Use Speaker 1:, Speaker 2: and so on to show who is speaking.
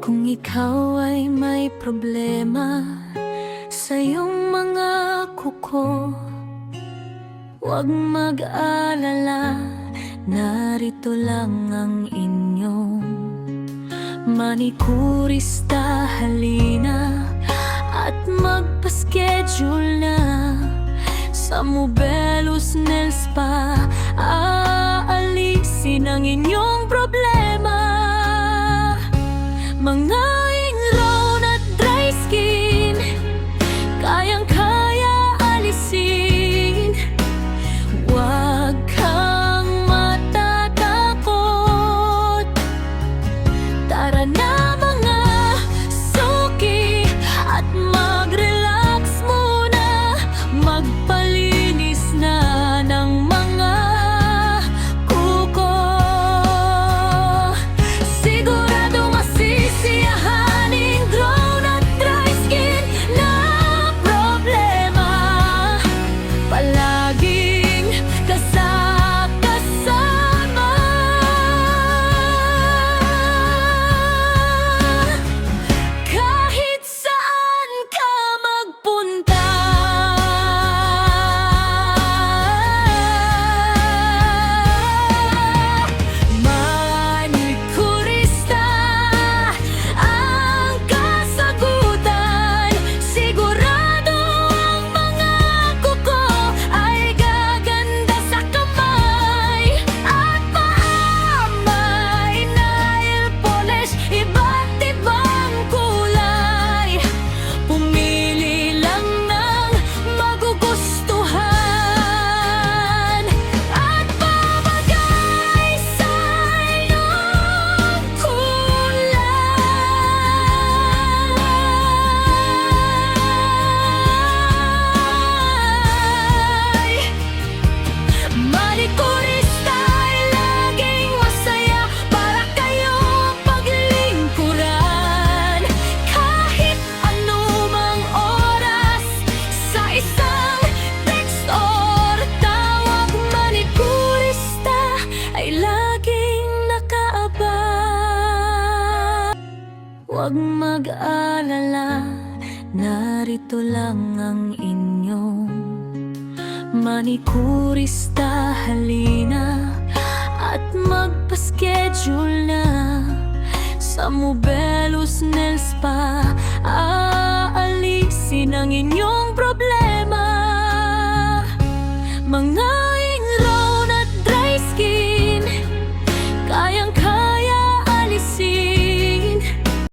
Speaker 1: Kung ikaw ay may problema sa iyong mga kuko, huwag mag-alala, narito lang ang inyong manikurista. Halina at magpa-schedule na sa Mobelos Nail Spa. Aalisin ang inyong problema, mga ingrown at dry skin, kayang-kaya alisin. Huwag kang matatakot, tara na mga suki at mag-relax muna. Magpalinis na ng mga kuko, sigurado masisiyahan ingrown at dry skin na problema. Palaging kasama, kahit saan ka magpunta. Manikurista ang kasagutan, sigurado ang mga kuko ay gaganda sa kamay at paa. May nail polish, iba't ibang kulay, pumili lang ng magugustuhan at babagay sa iyong kulay. Manikurista ay laging masaya para kayong paglingkuran, kahit anumang oras, sa isang text or tawag. Manikurista ay laging nakaabang. Huwag mag-alala, narito lang ang inyong manikurista. Halina at magpa-schedule na sa Mobelos Nail Spa. Aalisin ang inyong problema, mga